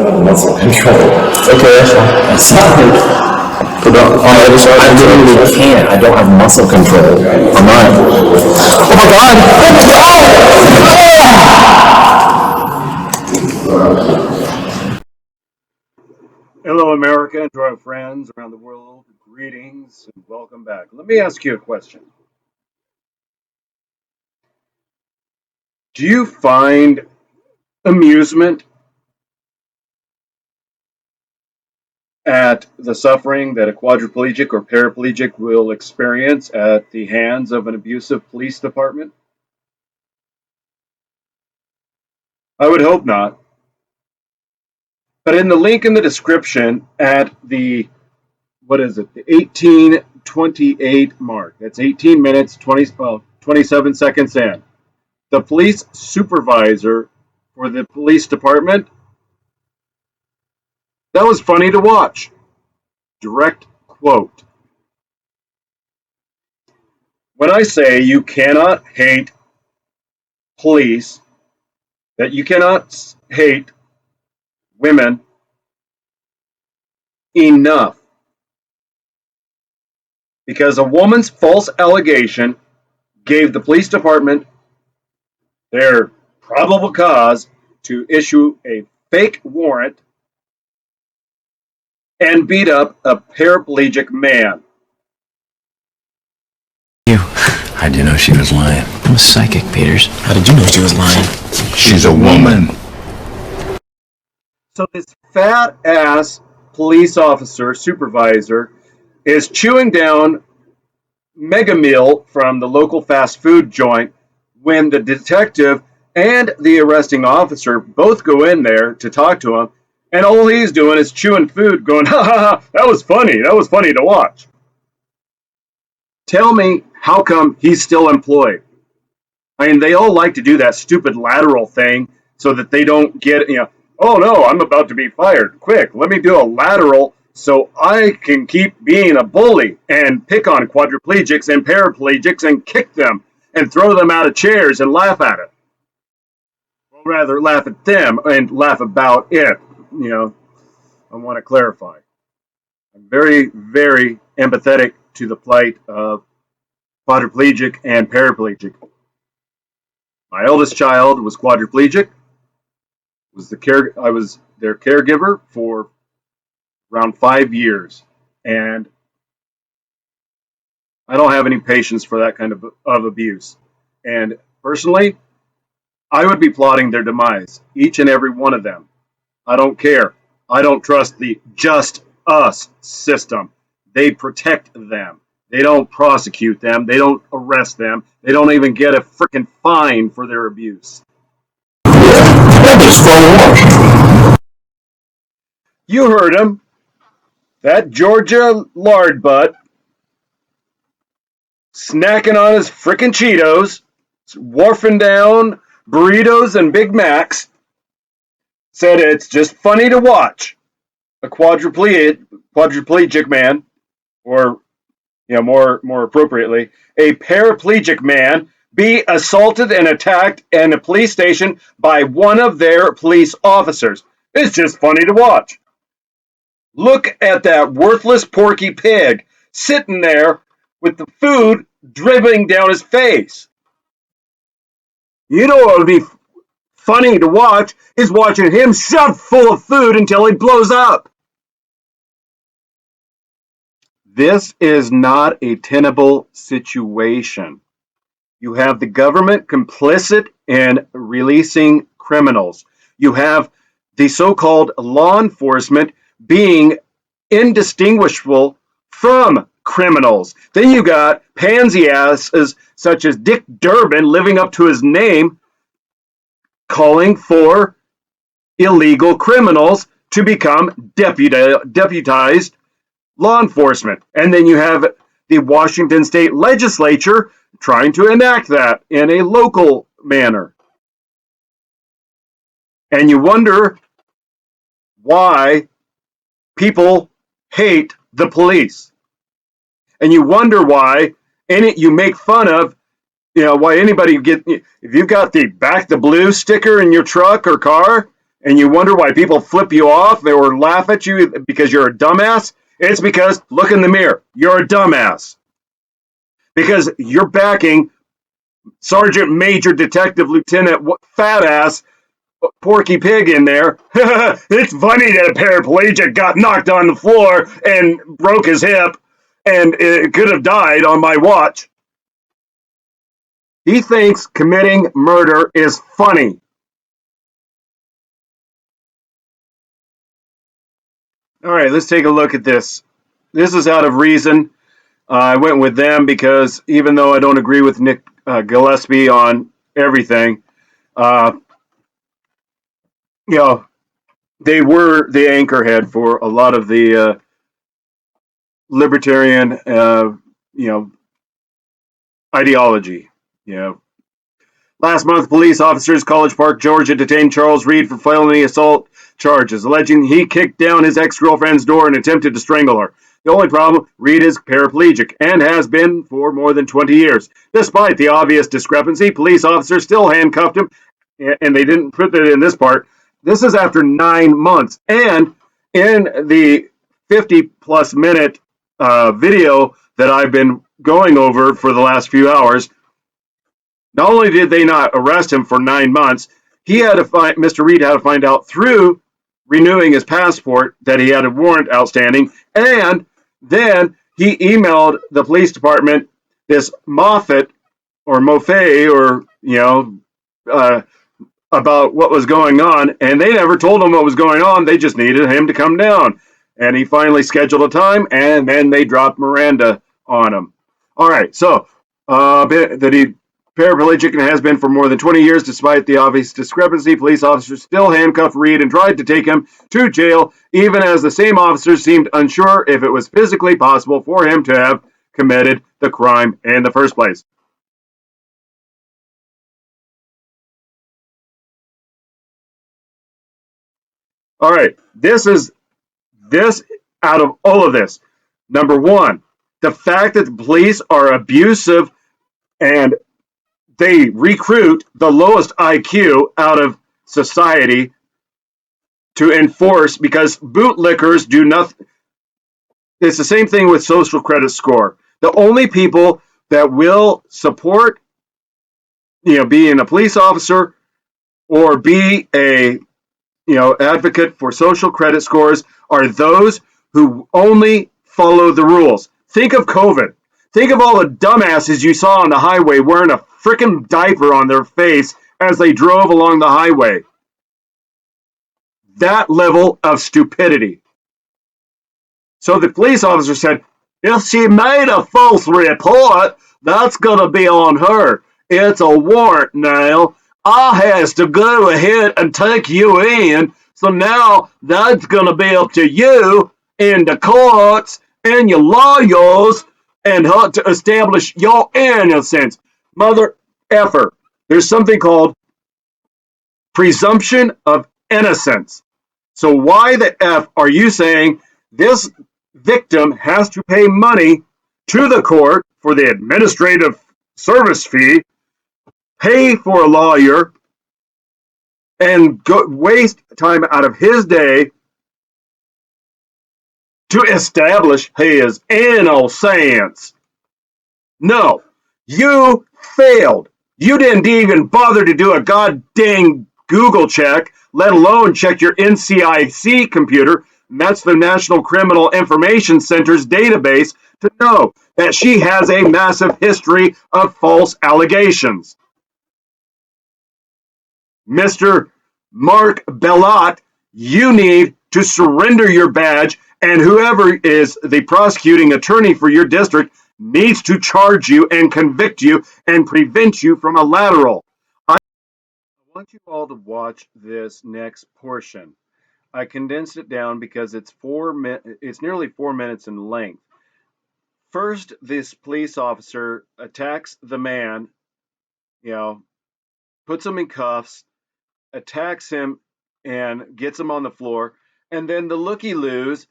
muscle control. Okay, that's fine. It's not like, Put on the other side. I literally can't. I don't have muscle control. I'm not. Oh my God! Hello, America, and to our friends around the world, greetings and welcome back. Let me ask you a question. Do you find amusement at the suffering that a quadriplegic or paraplegic will experience at the hands of an abusive police department? I would hope not. But in the link in the description at the, the 18:28 mark, that's 18 minutes, 27 seconds in, the police supervisor for the police department, that was funny to watch. Direct quote. When I say you cannot hate police, that you cannot hate women enough, because a woman's false allegation gave the police department their probable cause to issue a fake warrant and beat up a paraplegic man. I didn't know she was lying. I'm a psychic, Peters. How did you know she was lying? She's a woman. So this fat ass police officer, supervisor, is chewing down mega meal from the local fast food joint when the detective and the arresting officer both go in there to talk to him, and all he's doing is chewing food, going, ha ha ha, that was funny to watch. Tell me, how come he's still employed? I mean, they all like to do that stupid lateral thing so that they don't get, oh no, I'm about to be fired. Quick, let me do a lateral so I can keep being a bully and pick on quadriplegics and paraplegics and kick them and throw them out of chairs and laugh at it. Or rather, laugh at them and laugh about it. I want to clarify. I'm very, very empathetic to the plight of quadriplegic and paraplegic. My eldest child was quadriplegic. I was their caregiver for around 5 years, and I don't have any patience for that kind of abuse. And personally, I would be plotting their demise, each and every one of them. I don't care. I don't trust the just us system. They protect them. They don't prosecute them. They don't arrest them. They don't even get a freaking fine for their abuse. You heard him. That Georgia lard butt snacking on his frickin' Cheetos, wharfing down burritos and Big Macs, said it's just funny to watch a quadriplegic man, or more appropriately, a paraplegic man, be assaulted and attacked in a police station by one of their police officers. It's just funny to watch. Look at that worthless Porky Pig sitting there with the food dribbling down his face. You know what would be funny to watch is watching him shoved full of food until he blows up. This is not a tenable situation. You have the government complicit in releasing criminals. You have the so-called law enforcement being indistinguishable from criminals. Then you got pansy asses such as Dick Durbin, living up to his name, calling for illegal criminals to become deputized law enforcement. And then you have the Washington State Legislature trying to enact that in a local manner. And you wonder why people hate the police. And you wonder why you make fun of, why anybody if you've got the Back the Blue sticker in your truck or car, and you wonder why people flip you off or laugh at you because you're a dumbass, it's because look in the mirror. You're a dumbass. Because you're backing Sergeant Major Detective Lieutenant Fat Ass Porky Pig in there. It's funny that a paraplegic got knocked on the floor and broke his hip and it could have died on my watch. He thinks committing murder is funny. All right, let's take a look at this. This is out of Reason. I went with them because even though I don't agree with Nick Gillespie on everything, you know, they were the anchorhead for a lot of the libertarian, ideology. Last month, police officers, College Park, Georgia, detained Charles Reed for felony assault charges, alleging he kicked down his ex-girlfriend's door and attempted to strangle her. The only problem, Reed is paraplegic and has been for more than 20 years. Despite the obvious discrepancy, police officers still handcuffed him, and they didn't put it in this part. This is after 9 months. And in the 50-plus minute video that I've been going over for the last few hours, not only did they not arrest him for 9 months, Mr. Reed had to find out through renewing his passport that he had a warrant outstanding, and then he emailed the police department this Moffat or Moffat or about what was going on, and they never told him what was going on. They just needed him to come down, and he finally scheduled a time, and then they dropped Miranda on him. All right, so that he paraplegic and has been for more than 20 years. Despite the obvious discrepancy, police officers still handcuffed Reed and tried to take him to jail, even as the same officers seemed unsure if it was physically possible for him to have committed the crime in the first place. All right, this out of all of this. Number one, the fact that the police are abusive and they recruit the lowest IQ out of society to enforce, because bootlickers do nothing. It's the same thing with social credit score. The only people that will support, being a police officer or be a, advocate for social credit scores are those who only follow the rules. Think of COVID. Think of all the dumbasses you saw on the highway wearing a freaking diaper on their face as they drove along the highway. That level of stupidity. So the police officer said, if she made a false report, that's going to be on her. It's a warrant now. I has to go ahead and take you in. So now that's going to be up to you in the courts and your lawyers and how to establish your innocence. Mother effer. There's something called presumption of innocence. So why the F are you saying this victim has to pay money to the court for the administrative service fee, pay for a lawyer, and waste time out of his day to establish his innocence? No, you failed. You didn't even bother to do a goddamn Google check, let alone check your NCIC computer, and that's the National Criminal Information Center's database, to know that she has a massive history of false allegations. Mr. Mark Belotte, you need to surrender your badge, and whoever is the prosecuting attorney for your district needs to charge you and convict you and prevent you from a lateral. I want you all to watch this next portion. I condensed it down because it's nearly 4 minutes in length. First, this police officer attacks the man, puts him in cuffs, attacks him, and gets him on the floor. And then the looky-loos,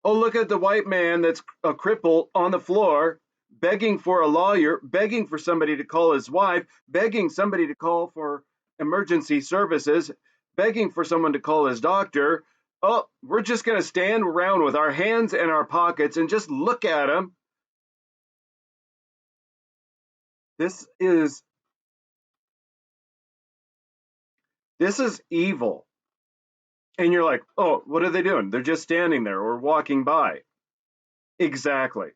oh, look at the white man that's a cripple on the floor, begging for a lawyer, begging for somebody to call his wife, begging somebody to call for emergency services, begging for someone to call his doctor. Oh, we're just going to stand around with our hands in our pockets and just look at him. This is evil. And you're like, oh, what are they doing? They're just standing there or walking by. Exactly.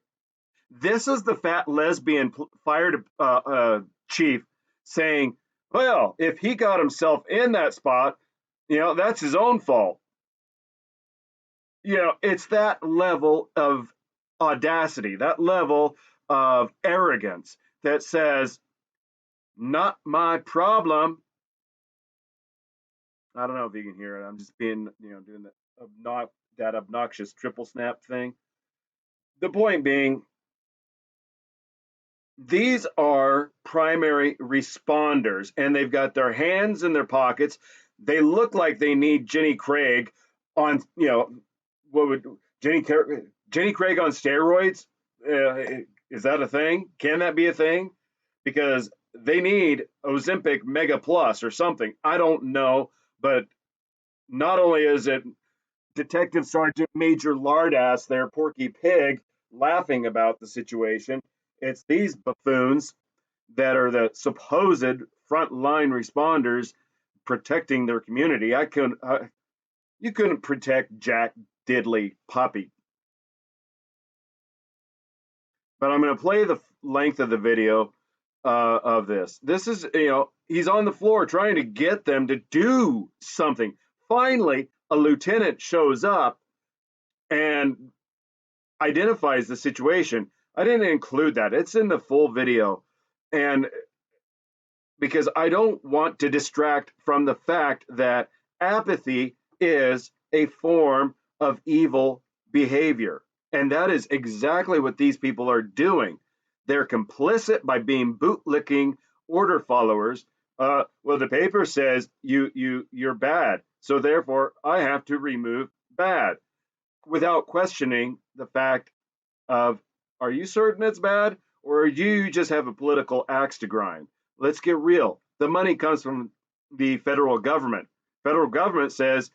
This is the fat lesbian fire chief saying, well, if he got himself in that spot, that's his own fault. It's that level of audacity, that level of arrogance that says, not my problem. I don't know if you can hear it. I'm just being, doing that obnoxious triple snap thing. The point being, these are primary responders, and they've got their hands in their pockets. They look like they need Jenny Craig on, what would Jenny Craig on steroids? Is that a thing? Can that be a thing? Because they need Ozempic Mega Plus or something. I don't know, but not only is it Detective Sergeant Major Lardass there, Porky Pig, laughing about the situation, it's these buffoons that are the supposed frontline responders protecting their community. You couldn't protect Jack Diddley Puppy. But I'm going to play the length of the video of this. This is, he's on the floor trying to get them to do something. Finally, a lieutenant shows up and identifies the situation. I didn't include that. It's in the full video. And because I don't want to distract from the fact that apathy is a form of evil behavior. And that is exactly what these people are doing. They're complicit by being bootlicking order followers. Well, the paper says you're bad, so therefore I have to remove bad, without questioning the fact of, are you certain it's bad, or do you just have a political axe to grind? Let's get real. The money comes from the federal government. Federal government says,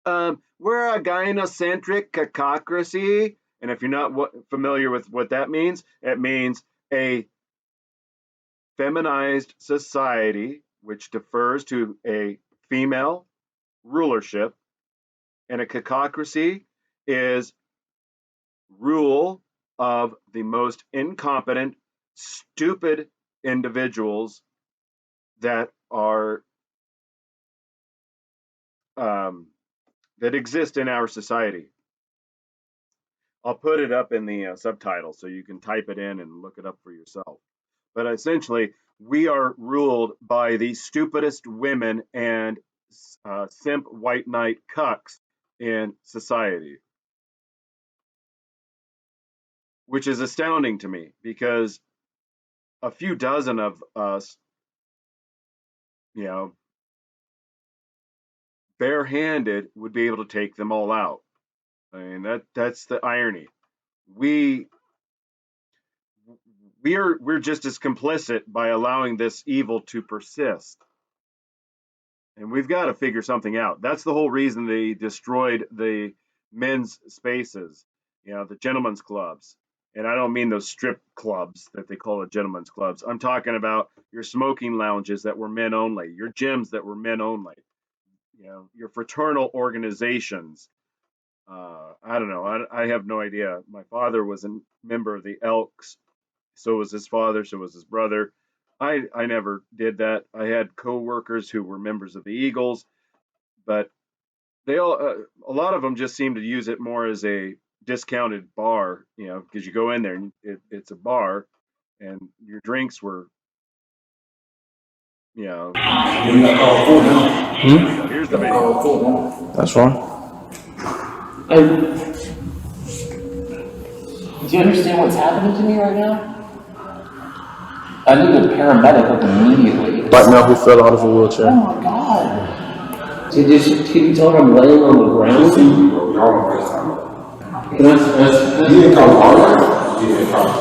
we're a gynocentric kakocracy. And if you're not familiar with what that means, it means a feminized society which defers to a female rulership. And a kakocracy is rule of the most incompetent, stupid individuals that are that exist in our society. I'll put it up in the subtitles so you can type it in and look it up for yourself. But essentially, we are ruled by the stupidest women and simp white knight cucks in society, which is astounding to me, because a few dozen of us, barehanded would be able to take them all out. I mean, that's the irony. We're just as complicit by allowing this evil to persist. And we've got to figure something out. That's the whole reason they destroyed the men's spaces, the gentlemen's clubs. And I don't mean those strip clubs that they call the gentlemen's clubs. I'm talking about your smoking lounges that were men only, your gyms that were men only, your fraternal organizations. I don't know. I have no idea. My father was a member of the Elks. So was his father. So was his brother. I never did that. I had co-workers who were members of the Eagles, but they all, a lot of them just seem to use it more as a discounted bar, because you go in there and it's a bar and your drinks were, Here's the video. That's fine. Do you understand what's happening to me right now? I need a paramedic like immediately. Black male who fell out of a wheelchair. Oh my god. Can you tell her I'm laying on the ground? Can I,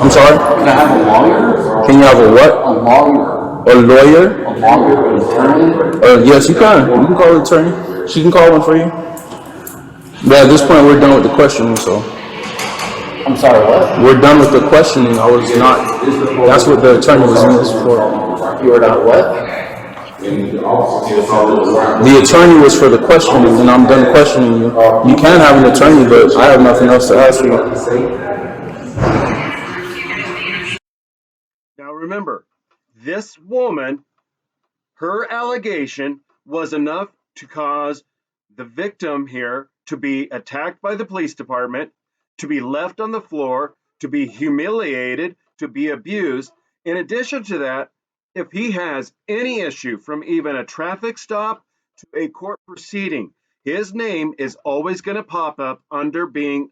I'm sorry? can I have a lawyer? Can you have a what? A lawyer. Or lawyer? A lawyer, an attorney? Yes, you can. You can call an attorney. She can call one for you. But at this point, we're done with the questioning, so. I'm sorry, what? We're done with the questioning. I was not. That's what the attorney was used for. You were not what? The attorney was for the questioning, and I'm done questioning you. You can have an attorney, but I have nothing else to ask you. Now remember, this woman, her allegation was enough to cause the victim here to be attacked by the police department, to be left on the floor, to be humiliated, to be abused. In addition to that, if he has any issue from even a traffic stop to a court proceeding, his name is always going to pop up under the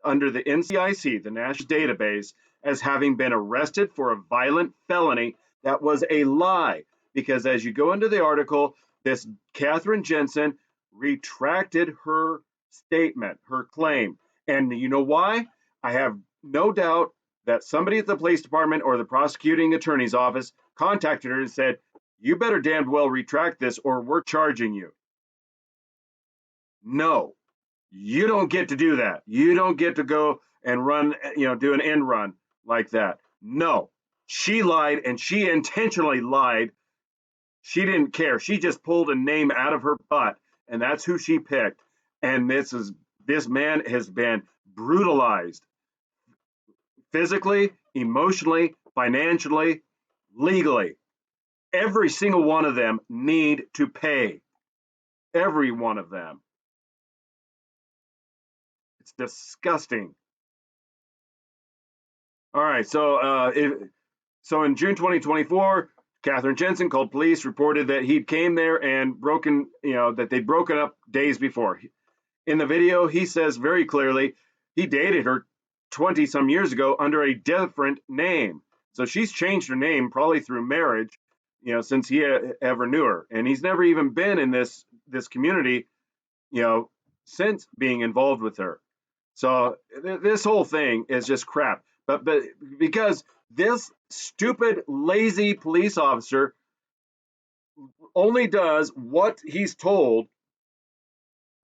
NCIC, the National Database, as having been arrested for a violent felony. That was a lie, because as you go into the article, this Katherine Jensen retracted her statement, her claim. And you know why? I have no doubt that somebody at the police department or the prosecuting attorney's office contacted her and said, you better damned well retract this or we're charging you. No, you don't get to do that. You don't get to go and run, do an end run like that. No, she lied, and she intentionally lied. She didn't care. She just pulled a name out of her butt, and that's who she picked. And this man has been brutalized physically, emotionally, financially, legally. Every single one of them need to pay. Every one of them. It's disgusting. All right, so in June 2024, Katherine Jensen called police, reported that he'd came there and that they'd broken up days before. In the video, he says very clearly he dated her 20 some years ago under a different name. So she's changed her name probably through marriage, since he ever knew her. And he's never even been in this community, since being involved with her. So this whole thing is just crap. But because this stupid, lazy police officer only does what he's told.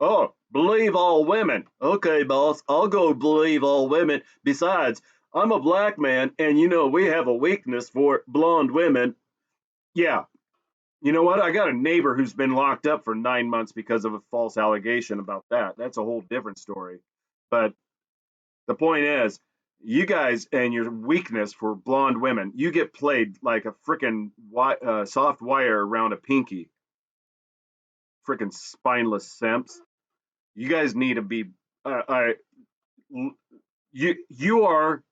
Oh, believe all women. Okay, boss, I'll go believe all women. Besides, I'm a black man, and we have a weakness for blonde women. Yeah. You know what? I got a neighbor who's been locked up for 9 months because of a false allegation about that. That's a whole different story. But the point is, you guys and your weakness for blonde women, you get played like a freaking soft wire around a pinky. Freaking spineless simps. You guys need to be. You are.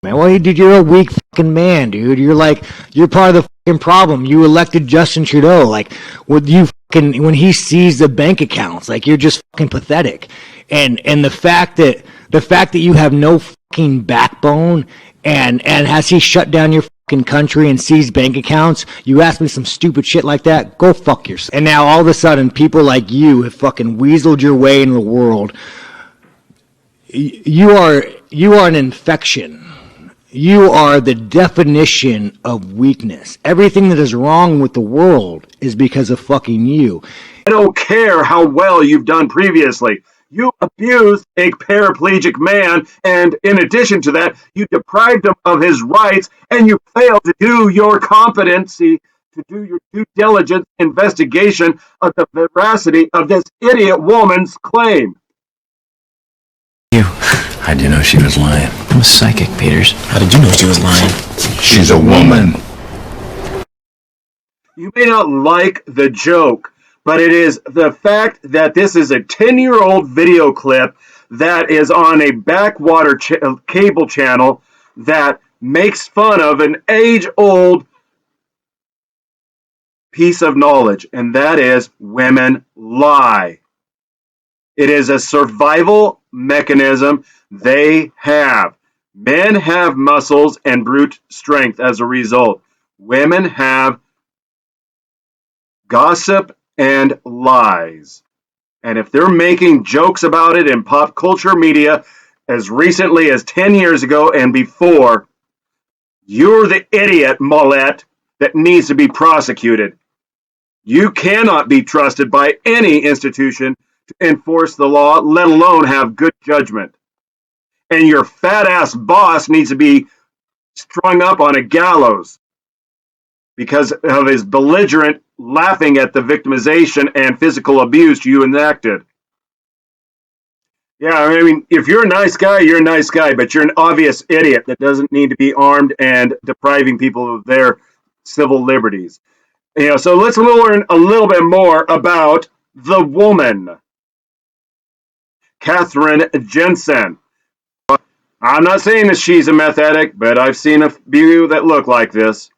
Man, well, dude, you're a weak fucking man, dude. You're part of the fucking problem. You elected Justin Trudeau. When he sees the bank accounts, you're just fucking pathetic. And the fact that you have no fucking backbone, and has he shut down your fucking country and seized bank accounts? You ask me some stupid shit like that? Go fuck yourself. And now all of a sudden, people like you have fucking weaseled your way into the world. You are an infection. You are the definition of weakness. Everything that is wrong with the world is because of fucking you. I don't care how well you've done previously. You abused a paraplegic man, and in addition to that, you deprived him of his rights, and you failed to do your competency, to do your due diligence investigation of the veracity of this idiot woman's claim. I didn't know she was lying. I'm a psychic, Peters. How did you know she was lying? She's a woman. You may not like the joke, but it is the fact that this is a 10-year-old video clip that is on a backwater cable channel that makes fun of an age-old piece of knowledge, and that is women lie. It is a survival mechanism they have. Men have muscles and brute strength as a result. Women have gossip and lies. And if they're making jokes about it in pop culture media as recently as 10 years ago and before, You're the idiot, Belotte, that needs to be prosecuted. You cannot be trusted by any institution to enforce the law, let alone have good judgment. And your fat-ass boss needs to be strung up on a gallows because of his belligerent laughing at the victimization and physical abuse you enacted. Yeah, I mean, if you're a nice guy, you're a nice guy, but you're an obvious idiot that doesn't need to be armed and depriving people of their civil liberties. So let's learn a little bit more about the woman, Katherine Jensen. I'm not saying that she's a meth addict, but I've seen a few that look like this.